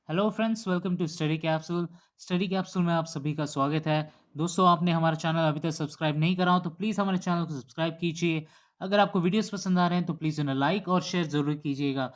Hello friends, welcome to Study Capsule. Study Capsule में आप सभी का स्वागत है। दोस्तों, आपने हमारा चैनल अभी तक सब्सक्राइब नहीं करा हो तो प्लीज़ हमारे चैनल को सब्सक्राइब कीजिए। अगर आपको वीडियोस पसंद आ रहे हैं तो प्लीज़ उन्हें लाइक और शेयर ज़रूर कीजिएगा।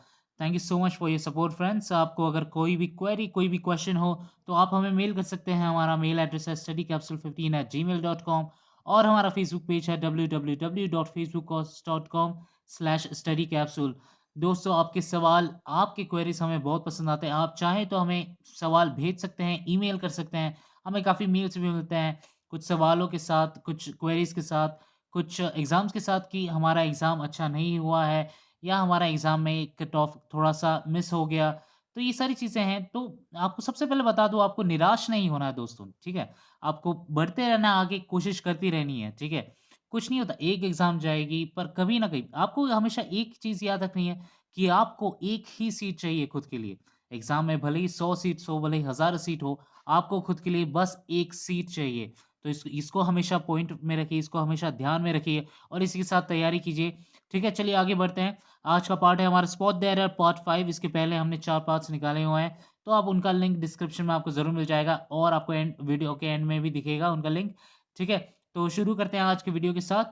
Thank you so much for your support friends. आपको अगर कोई भी क्वेरी, कोई भी क्वेश्चन हो तो आप हमें मेल कर सकते हैं। हमारा मेल एड्रेस है studycapsule15@gmail.com और हमारा फेसबुक पेज है www.facebookcast.com/studycapsule। दोस्तों, आपके सवाल, आपके क्वेरीज़ हमें बहुत पसंद आते हैं। आप चाहें तो हमें सवाल भेज सकते हैं, ईमेल कर सकते हैं। हमें काफ़ी मेल्स भी मिलते हैं, कुछ सवालों के साथ, कुछ क्वेरीज़ के साथ, कुछ एग्ज़ाम्स के साथ कि हमारा एग्ज़ाम अच्छा नहीं हुआ है या हमारा एग्ज़ाम में कट ऑफ थोड़ा-सा मिस हो गया। तो ये सारी चीज़ें हैं। तो आपको सबसे पहले बता दूँ, आपको निराश नहीं होना है दोस्तों, ठीक है? आपको बढ़ते रहना है, आगे कोशिश करती रहनी है, ठीक है? कुछ नहीं होता, एक एग्ज़ाम जाएगी पर कभी न कहीं आपको हमेशा एक चीज़ याद रखनी है कि आपको एक ही सीट चाहिए खुद के लिए। एग्ज़ाम में भले ही 100 सीट्स हो, भले ही 1000 सीट हो, आपको खुद के लिए बस 1 सीट चाहिए। तो इसको हमेशा पॉइंट में रखिए, इसको हमेशा ध्यान में रखिए और इसी के साथ तैयारी कीजिए। ठीक है, चलिए आगे बढ़ते हैं। आज का पार्ट है हमारा स्पॉट द एरर पार्ट 5। इसके पहले हमने 4 पार्ट्स निकाले हुए हैं, तो आप उनका लिंक डिस्क्रिप्शन में आपको ज़रूर मिल जाएगा और आपको वीडियो के एंड में भी दिखेगा उनका लिंक। ठीक है, तो शुरू करते हैं आज के वीडियो के साथ।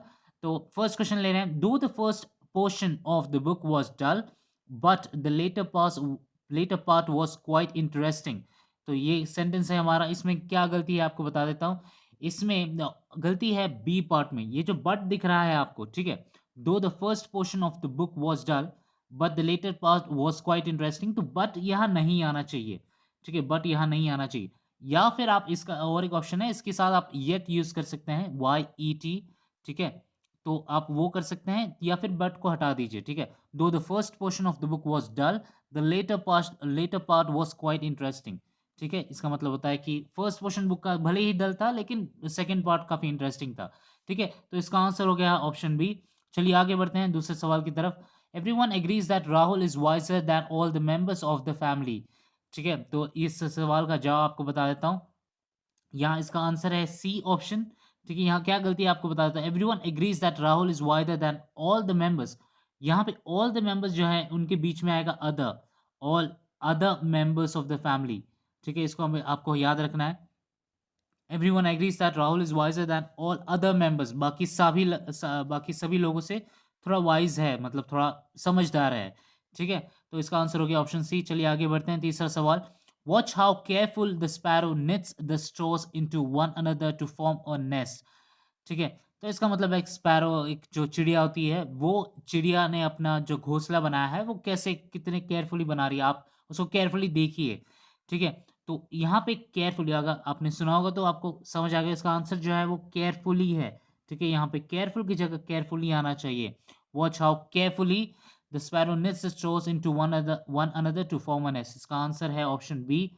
तो फर्स्ट क्वेश्चन ले रहे हैं, though the first portion of the book was dull but the latter part was quite interesting. तो ये सेंटेंस है हमारा, इसमें क्या गलती है आपको बता देता हूँ। इसमें गलती है बी पार्ट में, ये जो बट दिख रहा है आपको, ठीक है। Though the first portion of the book was dull but the latter part was quite interesting, तो बट यहाँ नहीं आना चाहिए। ठीक है, बट यहाँ नहीं आना चाहिए। या फिर आप इसका और एक ऑप्शन है, इसके साथ आप येट यूज कर सकते हैं, YET। ठीक है, तो आप वो कर सकते हैं या फिर बट को हटा दीजिए। ठीक है, though the first portion of the book was dull the latter part was quite interesting. ठीक है, इसका मतलब होता है कि फर्स्ट पोर्शन बुक का भले ही डल था लेकिन सेकंड पार्ट काफी इंटरेस्टिंग था। ठीक है, तो इसका आंसर हो गया ऑप्शन बी। चलिए आगे बढ़ते हैं दूसरे सवाल की तरफ। Everyone agrees that Rahul is wiser than all the members of the family. ठीक है, तो इस सवाल का जवाब आपको बता देता हूँ। यहाँ इसका आंसर है सी ऑप्शन। ठीक है, यहाँ क्या गलती है आपको बता देता हूँ। Everyone agrees that Rahul is wider than all the members. यहाँ पे ऑल द मेंबर्स जो है उनके बीच में आएगा other, all other members of the family. ठीक है, इसको आपको याद रखना है। Everyone agrees that Rahul is wiser than all other members, बाकी सभी लोगों से थोड़ा वाइज है, मतलब थोड़ा समझदार है। ठीक है, तो इसका आंसर हो गया ऑप्शन सी। चलिए आगे बढ़ते हैं, तीसरा सवाल। Watch how careful the sparrow knits the straws into one another to form a nest. ठीक है, तो इसका मतलब है एक स्पैरो, एक जो चिड़िया होती है, वो चिड़िया ने अपना जो घोंसला बनाया है वो कैसे, कितने केयरफुली बना रही है, आप उसको केयरफुली देखिए। ठीक है, तो यहाँ पे केयरफुली, अगर आपने सुना होगा तो आपको समझ आ गया, इसका आंसर जो है वो केयरफुली है। ठीक है, यहाँ पे केयरफुल की जगह केयरफुली आना चाहिए। Watch how carefully the sparrow nits its straws into one another to form a nest। इसका आंसर है ऑप्शन बी।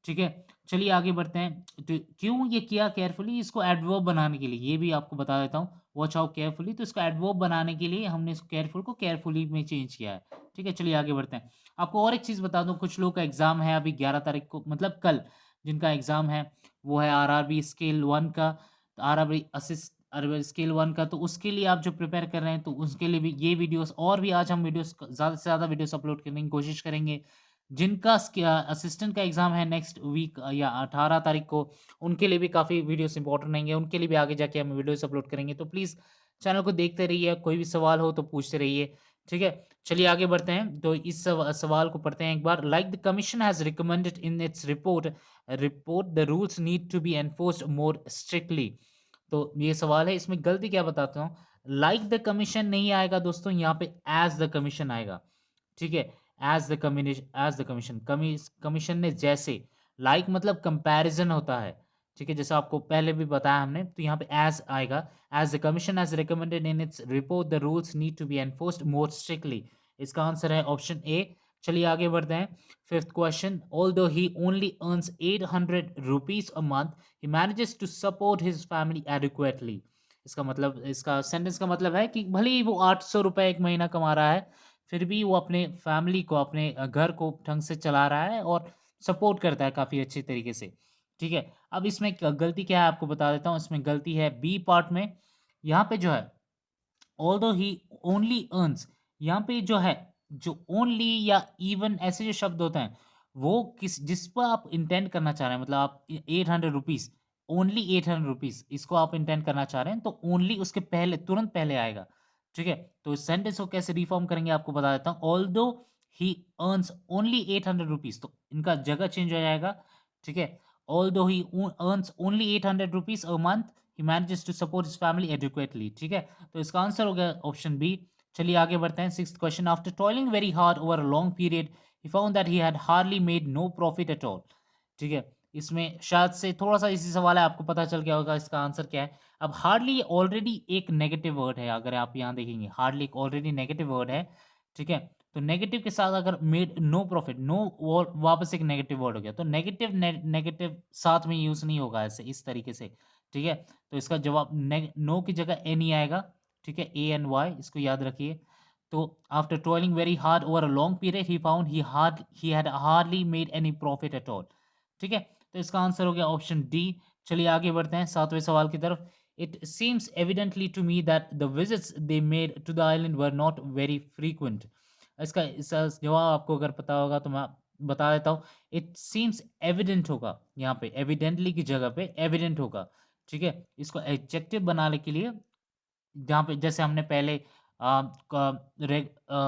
ठीक है, चलिए आगे बढ़ते हैं। तो क्यों ये किया केयरफुली, इसको एडवर्ब बनाने के लिए, ये भी आपको बता देता हूँ। वॉच हाउ केयरफुली, तो इसको एडवर्ब बनाने के लिए हमने इस केयरफुल को केयरफुली में चेंज किया है। ठीक है, चलिए आगे बढ़ते हैं। आपको और एक चीज़ बता दूँ, कुछ लोग का एग्ज़ाम है अभी 11 तारीख को, मतलब कल, जिनका एग्ज़ाम है वो है आरआरबी स्केल 1 का। आरआरबी स्केल 1 का, तो उसके लिए आप जो प्रिपेयर कर रहे हैं तो उसके लिए भी ये वीडियोस, और भी आज हम वीडियोस ज़्यादा से ज़्यादा वीडियोस अपलोड करने की कोशिश करेंगे। जिनका असिस्टेंट का एग्ज़ाम है नेक्स्ट वीक या 18 तारीख को, उनके लिए भी काफ़ी वीडियोस इंपॉर्टेंट रहेंगे, उनके लिए भी आगे जाके हम वीडियोस अपलोड करेंगे। तो प्लीज़ चैनल को देखते रहिए, कोई भी सवाल हो तो पूछते रहिए। ठीक है, चलिए आगे बढ़ते हैं। तो इस सवाल को पढ़ते हैं एक बार। Like the commission has recommended in its report the rules need to be enforced more strictly. तो ये सवाल है, इसमें गलती क्या बताता हूँ। लाइक द कमीशन नहीं आएगा दोस्तों, यहाँ पे एज़ द कमीशन आएगा। ठीक है, एज़ द कमीशन, कमीशन ने जैसे, लाइक मतलब कंपैरिज़न होता है। ठीक है, जैसा आपको पहले भी बताया हमने, तो यहाँ पे एज़ आएगा। As the commission has recommended in its report the rules need to be enforced more strictly. इसका आंसर है ऑप्शन ए। चलिए आगे बढ़ते हैं। Fifth question. Although he only earns 800 rupees a month, he manages to support his family adequately. इसका मतलब, इसका sentence का मतलब है कि भले ही वो 800 रुपए एक महीना कमा रहा है, फिर भी वो अपने फैमिली को, अपने घर को ढंग से चला रहा है और सपोर्ट करता है काफ़ी अच्छे तरीके से। ठीक है, अब इसमें गलती क्या है आपको बता देता हूँ। इसमें गलती है बी पार्ट में। यहाँ पे जो है, ऑल्दो ही ओनली अर्न्स, यहाँ पे जो है, जो ओनली या इवन ऐसे जो शब्द होते हैं, वो किस जिस पर आप इंटेंड करना चाह रहे हैं, मतलब आप ₹800, ओनली ₹800 इसको आप इंटेंड करना चाह रहे हैं, तो ओनली उसके पहले, तुरंत पहले आएगा, ठीक है? तो इस सेंटेंस को कैसे रिफ़ॉर्म करेंगे आपको बता देता हूँ। ऑल्दो ही अर्न्स ओनली ₹800, तो इनका जगह चेंज हो जाएगा, ठीक है? Although he earns only ₹800 a month, he manages to support his family adequately, ठीक है? तो इसका आंसर हो गया ऑप्शन बी। चलिए आगे बढ़ते हैं। 6th question, after toiling very hard over a long period, he found that he had hardly made no profit at all, ठीक है? इसमें शायद से थोड़ा-सा इजी सवाल है, आपको पता चल गया होगा इसका आंसर क्या है। अब हार्डली ऑलरेडी एक नेगेटिव वर्ड है, अगर आप यहाँ देखेंगे, हार्डली एक ऑलरेडी नेगेटिव वर्ड है, ठीक है? तो नेगेटिव के साथ अगर मेड नो प्रॉफिट, नो और वापस एक नेगेटिव वर्ड हो गया, तो नेगेटिव साथ में यूज़ नहीं होगा ऐसे इस तरीके से, ठीक है? तो इसका जवाब नो की जगह एन ही आएगा, ठीक है? ANY, इसको याद रखिए। तो after toiling very hard over a long period, he had hardly made any profit at all, ठीक है? तो इसका आंसर हो गया ऑप्शन डी। चलिए आगे बढ़ते हैं 7वें सवाल की तरफ। It seems evidently to me that the visits they made to the island were not very frequent. इसका जवाब आपको अगर पता होगा तो मैं बता देता हूँ। इट सीम्स एविडेंट होगा, यहाँ पे एविडेंटली की जगह पे एविडेंट होगा, ठीक है? इसको एडजेक्टिव बनाने के लिए, जहाँ पे जैसे हमने पहले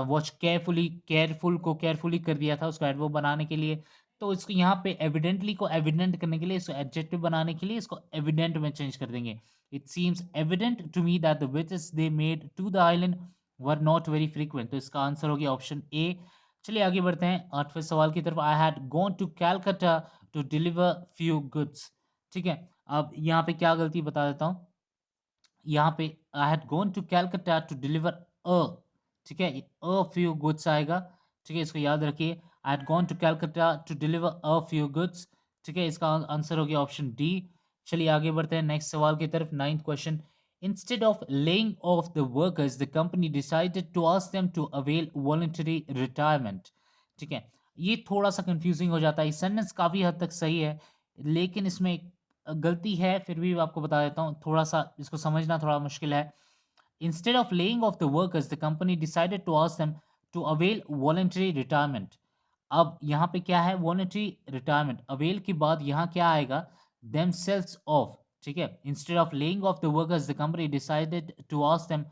वॉच केयरफुल को केयरफुली कर दिया था उसको एडवर्ब बनाने के लिए, तो इसको यहाँ पे एविडेंटली को एविडेंट करने के लिए, इसको एडजेक्टिव बनाने के लिए इसको एविडेंट में चेंज कर देंगे। It seems evident to me that the visits they made to the island were not very frequent, तो इसका आंसर हो गया ऑप्शन ए। चलिए आगे बढ़ते हैं 8वें सवाल की तरफ। I had gone to Calcutta to deliver few goods, ठीक है? अब यहाँ पे क्या गलती बता देता हूँ। यहाँ पे I had gone to Calcutta to deliver a, ठीक है? अ फ्यू गुड्स आएगा, ठीक है? इसको याद रखिए। I had gone to Calcutta to deliver a few goods, ठीक है? इसका आंसर हो गया ऑप्शन डी। चलिए आगे बढ़ते हैं नेक्स्ट सवाल की तरफ। 9th question, instead of laying off the workers the company decided to ask them to avail voluntary retirement, ठीक है? ये थोड़ा सा कंफ्यूजिंग हो जाता है। ये सेंटेंस काफ़ी हद तक सही है, लेकिन इसमें गलती है, फिर भी आपको बता देता हूँ, थोड़ा-सा इसको समझना थोड़ा मुश्किल है। Instead of laying off the workers, the company decided to ask them to avail voluntary retirement. अब यहाँ पे क्या है? voluntary retirement, avail के बाद यहाँ क्या आएगा? Themselves of, ठीक है? Instead of laying off the workers, the company decided to ask them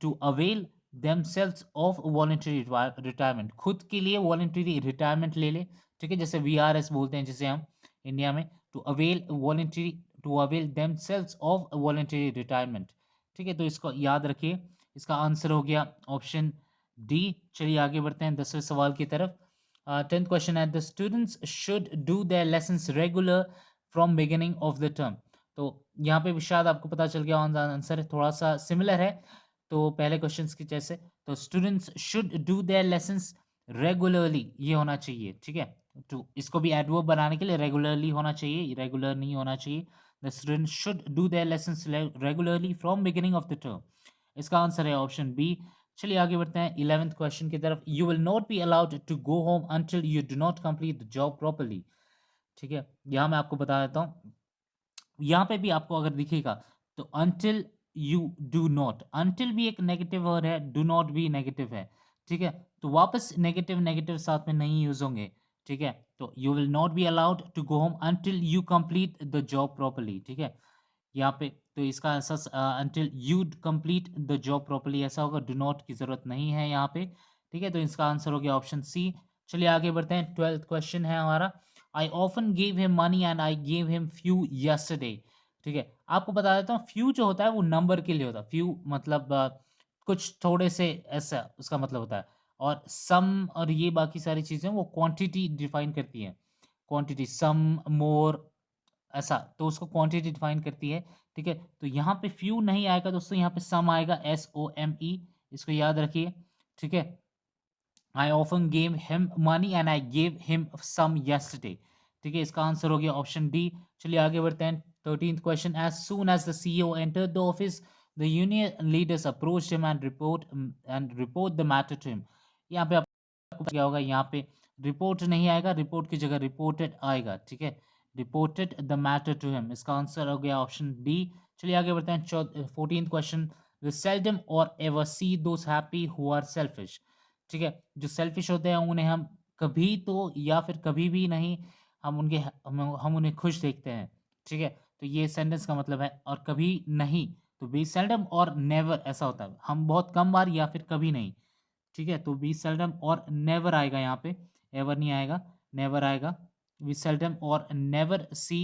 to avail themselves of voluntary retirement. खुद के लिए voluntary retirement ले ले, ठीक है? जैसे VRS बोलते हैं जिसे हम इंडिया में, to avail themselves of voluntary retirement, ठीक है? तो इसको याद रखिए। इसका आंसर हो गया ऑप्शन डी। चलिए आगे बढ़ते हैं 10वें सवाल की तरफ। 10th क्वेश्चन है, the students should do their lessons regular from beginning of the term. तो यहाँ पे भी शायद आपको पता चल गया आंसर थोड़ा-सा सिमिलर है, तो पहले क्वेश्चंस की जैसे। तो students should do their lessons regularly, ये होना चाहिए, ठीक है? तो इसको भी एडवर्ब बनाने के लिए रेगुलरली होना चाहिए, इरेगुलर नहीं होना चाहिए। The student should do their lessons regularly from beginning of the term. इसका आंसर है ऑप्शन बी। चलिए आगे बढ़ते हैं 11th क्वेश्चन की तरफ। You will not be allowed to go home until you do not complete the job properly, ठीक है? यहाँ मैं आपको बता देता हूँ, यहाँ पे भी आपको अगर दिखेगा तो until you do not, until भी एक नेगेटिव वर्ड है, डू नॉट भी नेगेटिव है, ठीक है? तो वापस नेगेटिव नेगेटिव साथ में नहीं यूज होंगे, ठीक है? तो you will not be allowed to go home until you complete the job properly, ठीक है? यहाँ पे तो इसका answer until you complete the job properly ऐसा होगा, डू नॉट की जरूरत नहीं है यहाँ पे, ठीक है? तो इसका आंसर हो गया ऑप्शन सी। चलिए आगे बढ़ते हैं। 12th क्वेश्चन है हमारा। I often give him money and I give him few yesterday, ठीक है? आपको बता देता हूँ, फ्यू जो होता है वो नंबर के लिए होता है। फ्यू मतलब कुछ थोड़े से, ऐसा उसका मतलब होता है। और सम और ये बाकी सारी चीजें वो क्वांटिटी डिफाइन करती हैं। क्वांटिटी, सम, मोर, ऐसा, तो उसको क्वांटिटी डिफाइन करती है, ठीक है? तो यहाँ पे फ्यू नहीं आएगा दोस्तों, यहाँ पे सम आएगा, SOME, इसको याद रखिए, ठीक है? I often gave him money and I gave him some yesterday, ठीक है? इसका आंसर हो गया ऑप्शन डी। चलिए आगे बढ़ते हैं। 13th question, as soon as the CEO entered the office the union leaders approached him and report the matter to him. यहाँ पे आपको क्या होगा? यहाँ पे रिपोर्ट नहीं आएगा, रिपोर्ट की जगह रिपोर्टेड आएगा, ठीक है? Reported the matter to him, इसका आंसर हो गया ऑप्शन डी। चलिए आगे बढ़ते हैं। 14th question, we seldom or ever see those happy who are selfish, ठीक है? जो सेल्फिश होते हैं उन्हें हम कभी तो या फिर कभी भी नहीं हम उन्हें खुश देखते हैं, ठीक है? तो ये सेंटेंस का मतलब है और कभी नहीं, तो बी सेल्डम और नेवर ऐसा होता है। हम बहुत कम बार या फिर कभी नहीं, ठीक है? तो बी सेल्डम और नेवर आएगा यहाँ पे, एवर नहीं आएगा, नेवर आएगा। We seldom or never see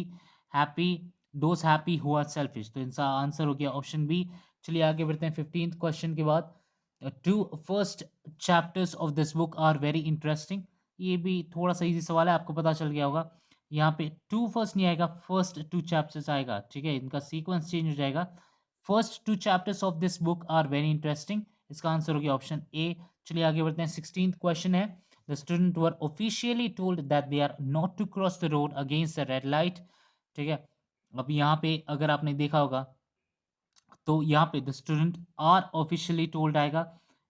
happy those happy who are selfish, तो इनका आंसर हो गया ऑप्शन बी। चलिए आगे बढ़ते हैं 15th क्वेश्चन के बाद। Two first chapters of this book are very interesting. ये भी थोड़ा-सा ईज़ी सवाल है, आपको पता चल गया होगा। यहाँ पे टू फर्स्ट नहीं आएगा, फर्स्ट 2 चैप्टर्स आएगा, ठीक है? इनका सीक्वेंस चेंज हो जाएगा। First 2 chapters of this book are very interesting, इसका आंसर हो गया ऑप्शन ए। चलिए आगे बढ़ते हैं 16th क्वेश्चन है। The student were officially told that they are not to cross the road against the red light, ठीक है? अब यहाँ पे अगर आपने देखा होगा तो यहाँ पे the student are officially told आएगा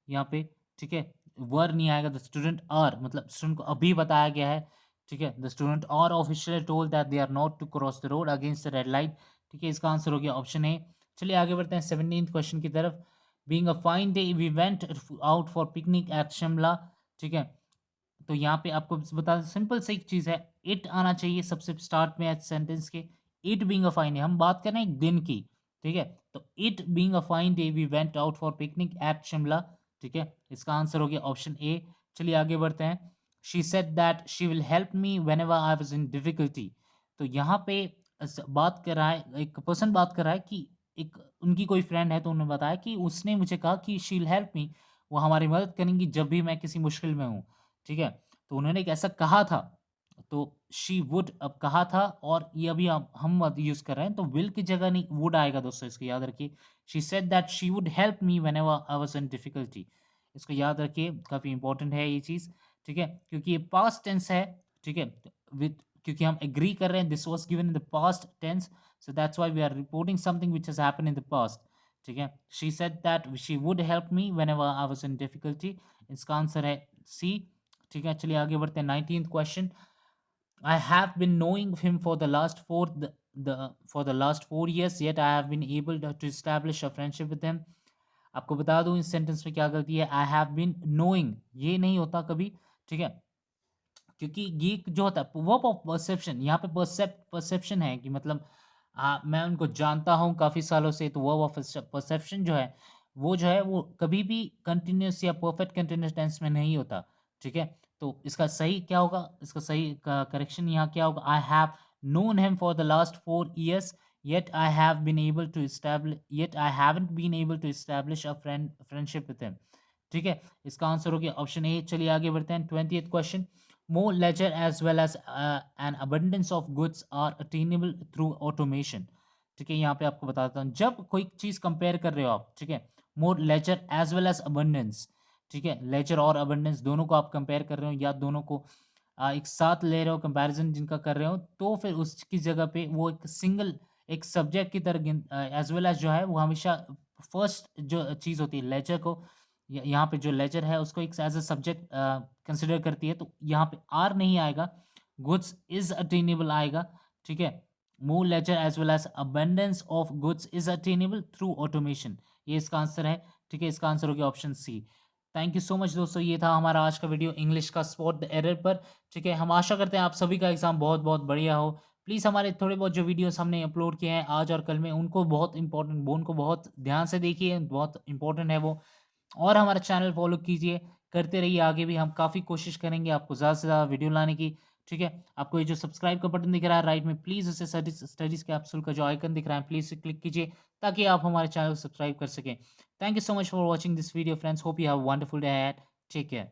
यहाँ पे, ठीक है? वर नहीं आएगा, द स्टूडेंट आर मतलब स्टूडेंट को अभी बताया गया है, ठीक है? The student are officially told that they are not to cross the road against the red light, ठीक है? इसका आंसर हो गया ऑप्शन ए। चलिए आगे बढ़ते हैं 17th क्वेश्चन की तरफ। Being a fine day we went out for picnic at Shimla, ठीक है? तो यहाँ पे आपको बता सिंपल सी एक चीज़ है, इट आना चाहिए सबसे स्टार्ट में सेंटेंस के। It being a fine day, हम बात कर रहे हैं एक दिन की, ठीक है? तो it being a fine day we went out for picnic at Shimla, ठीक है? इसका आंसर हो गया ऑप्शन ए। चलिए आगे बढ़ते हैं। She said that she will help me whenever I was in difficulty, तो यहाँ पे बात कर रहा है, एक पर्सन बात कर रहा है कि एक उनकी कोई फ्रेंड है, तो उन्होंने बताया कि उसने मुझे कहा कि शी विल हेल्प मी, वो हमारी मदद करेंगी जब भी मैं किसी मुश्किल में हूँ, ठीक है? तो उन्होंने एक ऐसा कहा था, तो शी वुड अब कहा था और ये अभी हम यूज़ कर रहे हैं, तो विल की जगह नहीं वुड आएगा दोस्तों, इसको याद रखिए। She said that she would help me whenever I was in difficulty, इसको याद रखिए, काफ़ी इंपॉर्टेंट है ये चीज़, ठीक है? क्योंकि ये पास्ट टेंस है, ठीक है? विद क्योंकि हम एग्री कर रहे हैं, this was given in the past tense, so that's why we are reporting something which has happened in the past, ठीक है? She said that she would help me whenever I was in difficulty, इसका answer है C, ठीक है? चलिए आगे बढ़ते हैं 19th question. I have been knowing him for the last for the last 4 years, yet I have been able to establish a friendship with him. आपको बता दूँ इस सेंटेंस में क्या गलती है, I have been knowing ये नहीं होता कभी, ठीक है? क्योंकि ये जो होता है वर्ब ऑफ परसेप्शन, यहाँ पे परसेप्शन है कि मतलब मैं उनको जानता हूँ काफ़ी सालों से, तो वर्ब ऑफ परसेप्शन जो है वो कभी भी कंटिन्यूअस या परफेक्ट कंटिन्यूअस टेंस में नहीं होता, ठीक है? तो इसका सही क्या होगा? इसका सही करेक्शन यहाँ क्या होगा? I have known him for the last 4 years, yet I haven't been able to establish a friendship with him, ठीक है? इसका आंसर हो गया ऑप्शन ए। चलिए आगे बढ़ते हैं 20th question. More leisure as well as an abundance of goods are attainable through automation, ठीक है? यहाँ पे आपको बताता हूँ, जब कोई चीज़ कंपेयर कर रहे हो आप, ठीक है? More leisure as well as abundance, ठीक है? लेजर और अबंडेंस दोनों को आप कंपेयर कर रहे हो या दोनों को एक साथ ले रहे हो, कंपैरिजन जिनका कर रहे हो, तो फिर उसकी जगह पे वो एक सिंगल एक सब्जेक्ट की तरह एज वेल एज जो है वो हमेशा फर्स्ट जो चीज़ होती है लेजर को, यहाँ पे जो लेजर है उसको एक एज अ सब्जेक्ट कंसिडर करती है, तो यहाँ पे आर नहीं आएगा, गुड्स इज अटेनेबल आएगा, ठीक है? More leisure as well as abundance of goods is attainable through automation, ये इसका आंसर है, ठीक है? इसका आंसर हो गया option C. Thank you so much दोस्तों, ये था हमारा आज का वीडियो इंग्लिश का स्पॉट द एरर पर, ठीक है? हम आशा करते हैं आप सभी का एग्जाम बहुत बहुत बढ़िया हो। प्लीज़ हमारे थोड़े बहुत जो वीडियोस हमने अपलोड किए हैं आज और कल में, उनको बहुत इंपॉर्टेंट वो उनको बहुत ध्यान से देखिए, बहुत इंपॉर्टेंट है वो, और हमारा चैनल फ़ॉलो कीजिए, करते रहिए, आगे भी हम काफ़ी कोशिश करेंगे आपको ज़्यादा से ज़्यादा वीडियो लाने की, ठीक है? आपको ये जो सब्सक्राइब का बटन दिख रहा है राइट में, प्लीज़ उसे स्टडीज़ कैप्सूल का जो आइकन दिख रहा है, प्लीज़ उसे क्लिक कीजिए ताकि आप हमारे चैनल को सब्सक्राइब कर सकें। Thank you so much for watching this video friends, hope you have a wonderful day ahead. Take care.